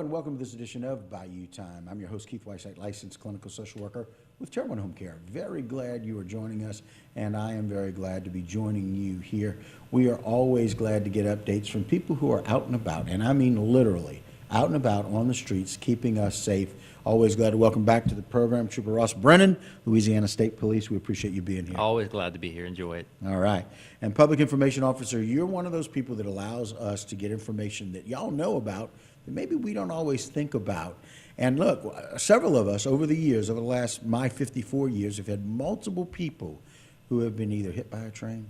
and welcome to this edition of Bayou Time. I'm your host, Keith Whiteside, licensed clinical social worker with Terrebonne Home Care. Very glad you are joining us, and I am very glad to be joining you here. We are always glad to get updates from people who are out and about, and I mean literally out and about on the streets, keeping us safe. Always glad to welcome back to the program Trooper Ross Brennan, Louisiana State Police. We appreciate you being here. Always glad to be here. Enjoy it. All right. And Public Information Officer, you're one of those people that allows us to get information that y'all know about that maybe we don't always think about. And look, several of us over the years, over the last, my 54 years, have had multiple people who have been either hit by a train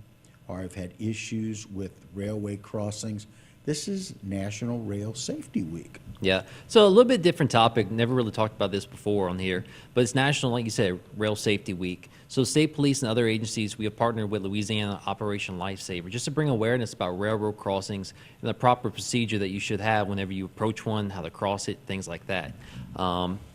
or have had issues with railway crossings. This is National Rail Safety Week. Yeah. So a little bit different topic. Never really talked about this before on here, but it's National, like you said, Rail Safety Week. So state police and other agencies, we have partnered with Louisiana Operation Lifesaver just to bring awareness about railroad crossings and the proper procedure that you should have whenever you approach one, how to cross it, things like that.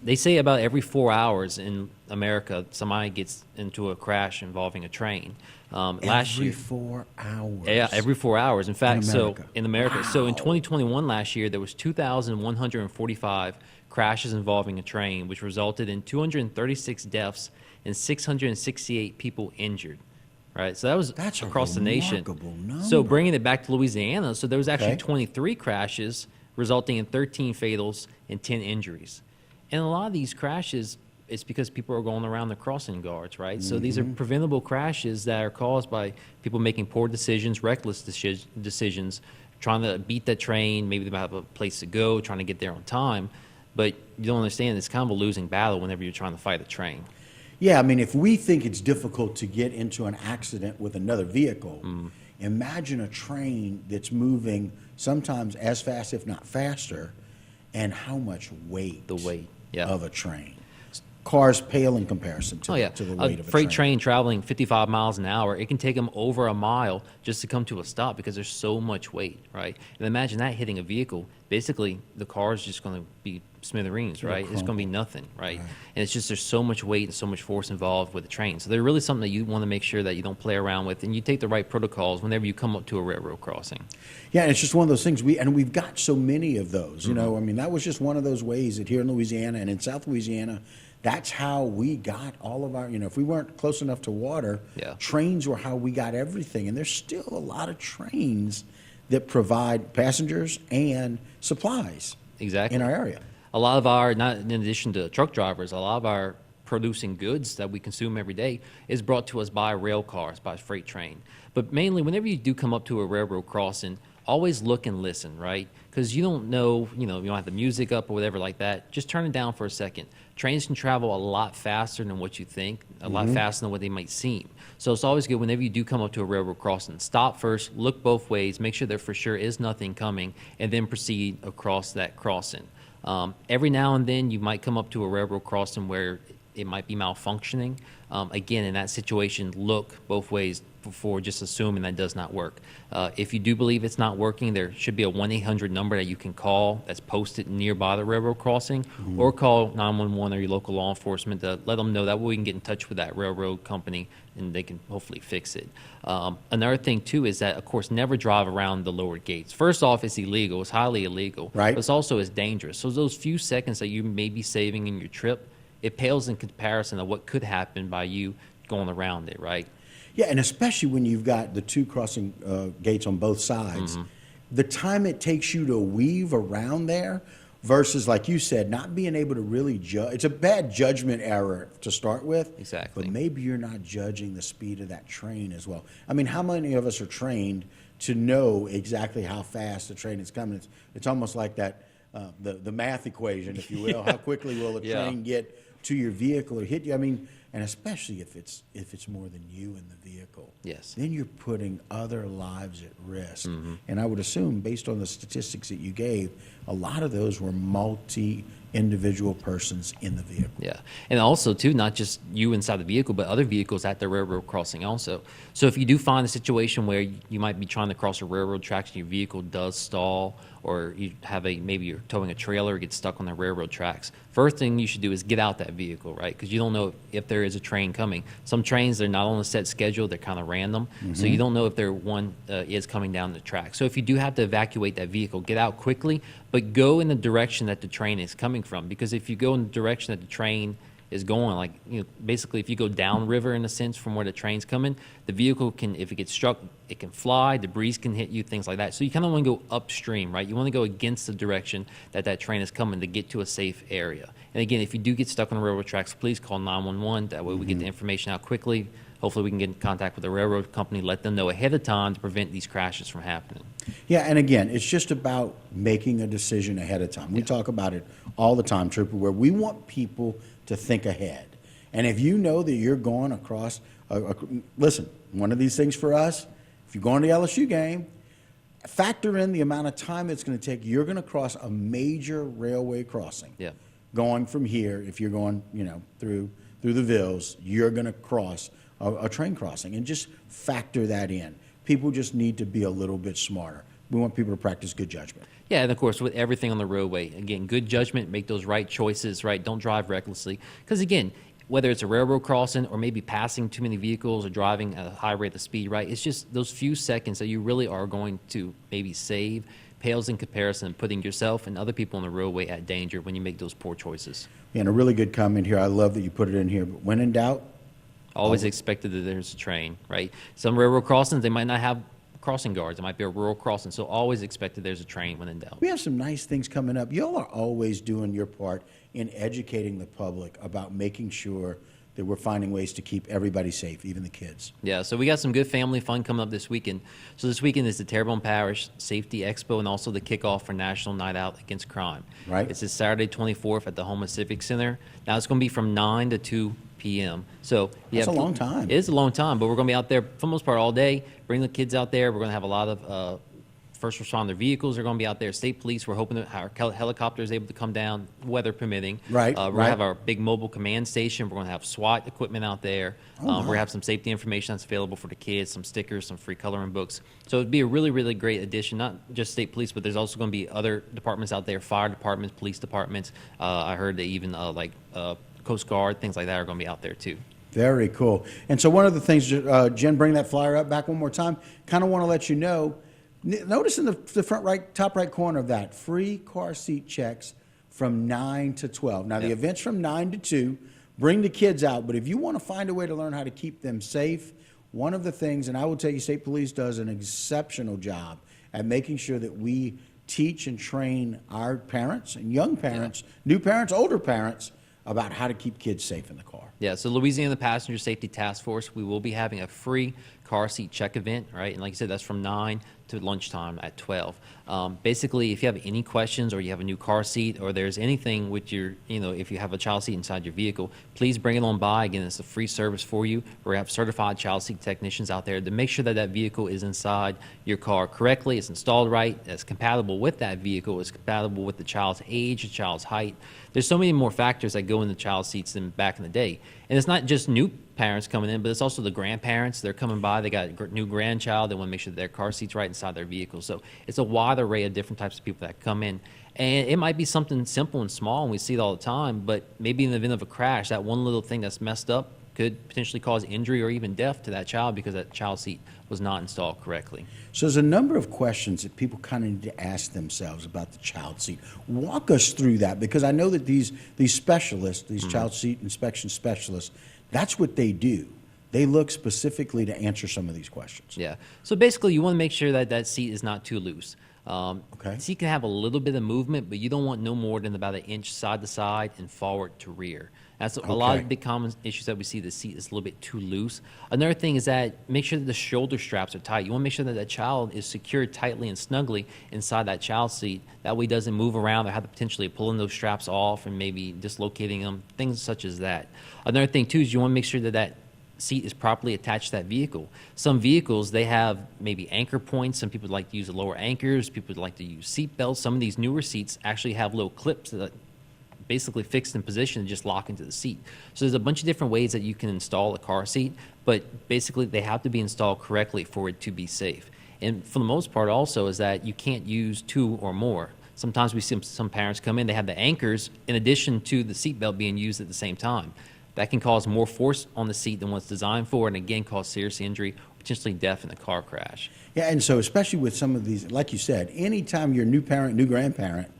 They say about every 4 hours in America, somebody gets into a crash involving a train. Last year, every 4 hours. Yeah, every 4 hours. In fact, in America. Wow. So in 2021 last year, there was 2,145 crashes involving a train, which resulted in 236 deaths and 668 people injured. Right, so that's across the nation. Number. So bringing it back to Louisiana, so there was actually Okay. 23 crashes, resulting in 13 fatals and 10 injuries. And a lot of these crashes, it's because people are going around the crossing guards, right? So these are preventable crashes that are caused by people making poor decisions, reckless decisions, trying to beat that train. Maybe they have a place to go, trying to get there on time. But you don't understand, it's kind of a losing battle whenever you're trying to fight a train. Yeah, I mean, if we think it's difficult to get into an accident with another vehicle, imagine a train that's moving sometimes as fast, if not faster, and how much weight, The weight, yeah. of a train. Cars pale in comparison to, to the weight of a freight train traveling 55 miles an hour, it can take them over a mile just to come to a stop because there's so much weight, right? And imagine that hitting a vehicle. Basically, the car is just going to be smithereens, right? It's going to be nothing, right? And it's just there's so much weight and so much force involved with the train. So they're really something that you want to make sure that you don't play around with, and you take the right protocols whenever you come up to a railroad crossing. Yeah, and it's just one of those things. We've got so many of those. You know, I mean, that was just one of those ways that here in Louisiana and in South Louisiana, that's how we got all of our, if we weren't close enough to water, trains were how we got everything. And there's still a lot of trains that provide passengers and supplies in our area. A lot of our, not in addition to truck drivers, a lot of our producing goods that we consume every day is brought to us by rail cars, by freight train. But mainly, whenever you do come up to a railroad crossing, always look and listen, right? Because you don't know, you don't have the music up or whatever like that. Just turn it down for a second. Trains can travel a lot faster than what you think, a lot faster than what they might seem. So it's always good whenever you do come up to a railroad crossing, stop first, look both ways, make sure there for sure is nothing coming, and then proceed across that crossing. Every now and then you might come up to a railroad crossing where it might be malfunctioning. Again, in that situation, look both ways before just assuming that does not work. If you do believe it's not working, there should be a 1-800 number that you can call that's posted nearby the railroad crossing, or call 911 or your local law enforcement to let them know. That way we can get in touch with that railroad company and they can hopefully fix it. Another thing, too, is that, of course, never drive around the lowered gates. First off, it's illegal. It's highly illegal. Right. But it's also dangerous. So those few seconds that you may be saving in your trip, it pales in comparison to what could happen by you going around it, right? Yeah, and especially when you've got the two crossing gates on both sides, the time it takes you to weave around there versus, like you said, not being able to really judge. It's a bad judgment error to start with. Exactly. But maybe you're not judging the speed of that train as well. I mean, how many of us are trained to know exactly how fast the train is coming? It's almost like that, the math equation, if you will. How quickly will a train get to your vehicle or hit you? I mean, and especially if it's more than you in the vehicle. Yes. Then you're putting other lives at risk. And I would assume, based on the statistics that you gave, a lot of those were individual persons in the vehicle. Yeah, and also too, not just you inside the vehicle, but other vehicles at the railroad crossing also. So if you do find a situation where you might be trying to cross a railroad tracks and your vehicle does stall, or you have maybe you're towing a trailer, gets stuck on the railroad tracks, first thing you should do is get out that vehicle, right? Because you don't know if there is a train coming. Some trains, they're not on a set schedule, they're kind of random, so you don't know if one is coming down the track. So if you do have to evacuate that vehicle, get out quickly, but go in the direction that the train is coming from. Because if you go in the direction that the train is going, like, basically if you go downriver in a sense from where the train's coming, the vehicle can, if it gets struck, it can fly, debris can hit you, things like that. So you kind of want to go upstream, right? You want to go against the direction that train is coming to get to a safe area. And again, if you do get stuck on the railroad tracks, please call 911. That way we get the information out quickly. Hopefully we can get in contact with the railroad company, let them know ahead of time to prevent these crashes from happening. Yeah, and again, it's just about making a decision ahead of time. We talk about it all the time, Trooper, where we want people to think ahead. And if you know that you're going across, listen, one of these things for us, if you're going to the LSU game, factor in the amount of time it's going to take. You're going to cross a major railway crossing. Yeah. Going from here, if you're going, through the Vills, you're going to cross a train crossing, and just factor that in. People just need to be a little bit smarter. We want people to practice good judgment. Yeah, and of course, with everything on the roadway, again, good judgment, make those right choices, right? Don't drive recklessly. Because again, whether it's a railroad crossing or maybe passing too many vehicles or driving at a high rate of speed, right? It's just those few seconds that you really are going to maybe save pales in comparison to putting yourself and other people on the roadway at danger when you make those poor choices. And a really good comment here. I love that you put it in here. But when in doubt, always expected that there's a train, right? Some railroad crossings, they might not have crossing guards. It might be a rural crossing, so always expected there's a train when in doubt. we have some nice things coming up. Y'all are always doing your part in educating the public about making sure that we're finding ways to keep everybody safe, even the kids. Yeah, so we got some good family fun coming up this weekend. So this weekend is the Terrebonne Parish Safety Expo and also the kickoff for National Night Out Against Crime. Right. It's this Saturday 24th at the Houma Civic Center. Now it's going to be from 9 to 2 p.m. So That's a long time. It is a long time, but we're going to be out there for the most part all day. Bring the kids out there. We're going to have a lot of first responder vehicles are going to be out there. State police, we're hoping that our helicopter is able to come down, weather permitting. Right, We're going right. to have our big mobile command station. We're going to have SWAT equipment out there. We're going to have some safety information that's available for the kids, some stickers, some free coloring books. So it'd be a really, really great addition, not just state police, but there's also going to be other departments out there, fire departments, police departments. I heard that even Coast Guard, things like that are going to be out there too. Very cool. And so one of the things, Jen, bring that flyer up back one more time. Kind of want to let you know, notice in the front right, top right corner of that, free car seat checks from 9 to 12. Now, the event's from 9 to 2. Bring the kids out, but if you want to find a way to learn how to keep them safe, one of the things, and I will tell you, State Police does an exceptional job at making sure that we teach and train our parents and young parents, new parents, older parents, about how to keep kids safe in the car. Yeah, so Louisiana Passenger Safety Task Force, we will be having a free car seat check event, right? And like you said, that's from 9 to lunchtime at 12. Basically, if you have any questions or you have a new car seat or there's anything with your, if you have a child seat inside your vehicle, please bring it on by. Again, it's a free service for you. We have certified child seat technicians out there to make sure that that vehicle is inside your car correctly, it's installed right, it's compatible with that vehicle, it's compatible with the child's age, the child's height. There's so many more factors that go into child seats than back in the day. And it's not just new parents coming in, but it's also the grandparents. They're coming by, they got a new grandchild, they want to make sure that their car seat's right inside their vehicle. So it's a wide array of different types of people that come in. And it might be something simple and small, and we see it all the time, but maybe in the event of a crash, that one little thing that's messed up could potentially cause injury or even death to that child because that child seat was not installed correctly. So there's a number of questions that people kind of need to ask themselves about the child seat. Walk us through that, because I know that these specialists, these child seat inspection specialists, that's what they do. They look specifically to answer some of these questions. Yeah. So basically, you want to make sure that that seat is not too loose. Okay. Seat can have a little bit of movement, but you don't want no more than about an inch side to side and forward to rear. That's a lot Okay. of big common issues that we see. The seat is a little bit too loose. Another thing is that make sure that the shoulder straps are tight. You want to make sure that that child is secured tightly and snugly inside that child seat. That way it doesn't move around or have the potentially pulling those straps off and maybe dislocating them, things such as that. Another thing too is you want to make sure that that seat is properly attached to that vehicle. Some vehicles, they have maybe anchor points. Some people like to use the lower anchors. People like to use seat belts. Some of these newer seats actually have little clips that basically fixed in position and just lock into the seat. So there's a bunch of different ways that you can install a car seat, but basically they have to be installed correctly for it to be safe. And for the most part also is that you can't use two or more. Sometimes we see some parents come in, they have the anchors in addition to the seatbelt being used at the same time. That can cause more force on the seat than what's designed for, and again cause serious injury, potentially death in a car crash. Yeah, and so especially with some of these, like you said, anytime you're a new parent, new grandparent,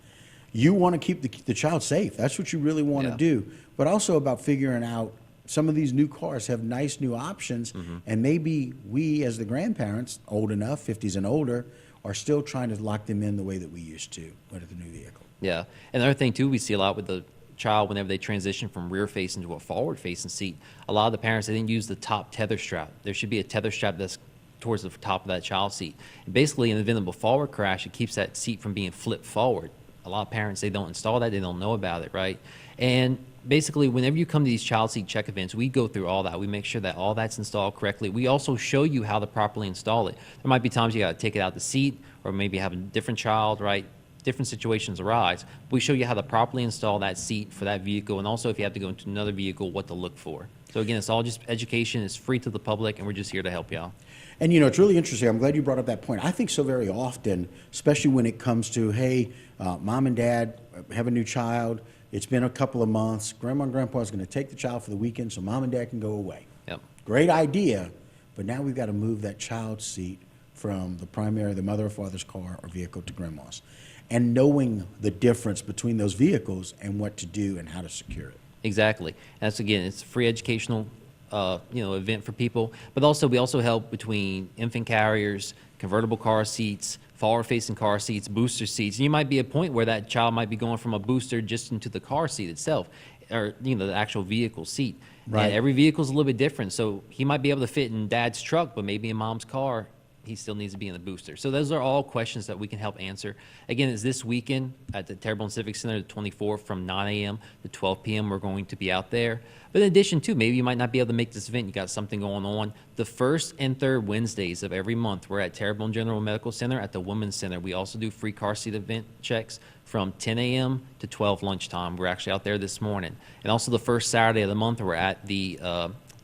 you want to keep the child safe. That's what you really want to do. But also about figuring out some of these new cars have nice new options, and maybe we as the grandparents, old enough, 50s and older, are still trying to lock them in the way that we used to with the new vehicle. Yeah, and another thing too we see a lot with the child whenever they transition from rear facing to a forward facing seat, a lot of the parents, they didn't use the top tether strap. There should be a tether strap that's towards the top of that child seat. And basically in the event of a forward crash, it keeps that seat from being flipped forward. A lot of parents, they don't install that, they don't know about it, right? And basically whenever you come to these child seat check events, we go through all that. We make sure that all that's installed correctly. We also show you how to properly install it. There might be times you got to take it out the seat, or maybe have a different child, right? Different situations arise. We show you how to properly install that seat for that vehicle, and also if you have to go into another vehicle, what to look for. So again, it's all just education. It's free to the public, and we're just here to help you out. And you know, it's really interesting. I'm glad you brought up that point. I think so very often, especially when it comes to, hey, mom and dad have a new child. It's been a couple of months. Grandma and grandpa is going to take the child for the weekend so mom and dad can go away. Yep. Great idea, but now we've got to move that child's seat from the mother or father's car or vehicle to grandma's. And knowing the difference between those vehicles and what to do and how to secure it. Exactly. And that's, again, it's a free educational event for people. But also, we also help between infant carriers, convertible car seats, forward-facing car seats, booster seats. And you might be at a point where that child might be going from a booster just into the car seat itself, or the actual vehicle seat. Right. And every vehicle is a little bit different. So he might be able to fit in dad's truck, but maybe in mom's car, he still needs to be in the booster. So those are all questions that we can help answer. Again, it's this weekend at the Terrebonne Civic Center, the 24th, from 9 a.m. to 12 p.m. We're going to be out there. But in addition to, maybe you might not be able to make this event. You got something going on. The first and third Wednesdays of every month, we're at Terrebonne General Medical Center at the Women's Center. We also do free car seat event checks from 10 a.m. to 12 lunchtime. We're actually out there this morning. And also the first Saturday of the month, we're at the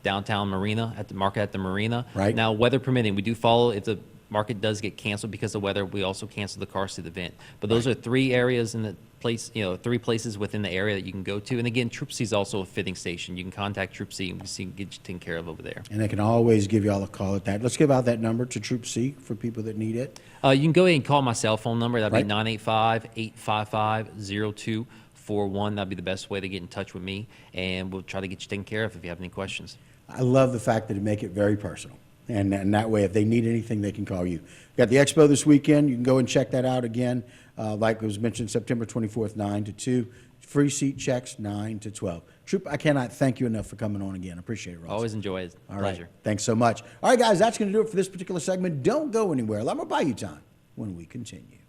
downtown marina, at the market at the marina. Right. Now, weather permitting, we do follow, if the market does get canceled because of weather, we also cancel the car seat event. But those are three areas in the place, three places within the area that you can go to. And again, Troop C is also a fitting station. You can contact Troop C and we can get you taken care of over there. And they can always give you all a call at that. Let's give out that number to Troop C for people that need it. You can go ahead and call my cell phone number. That'd Right. be 985-855-0241. That'd be the best way to get in touch with me. And we'll try to get you taken care of if you have any questions. I love the fact that it make it very personal. And that way, if they need anything, they can call you. Got the Expo this weekend. You can go and check that out again. Like was mentioned, September 24th, 9 to 2. Free seat checks, 9 to 12. Troop, I cannot thank you enough for coming on again. Appreciate it, Ross. Always enjoy it. All Pleasure. right. Thanks so much. All right, guys, that's going to do it for this particular segment. Don't go anywhere. Let me buy you time when we continue.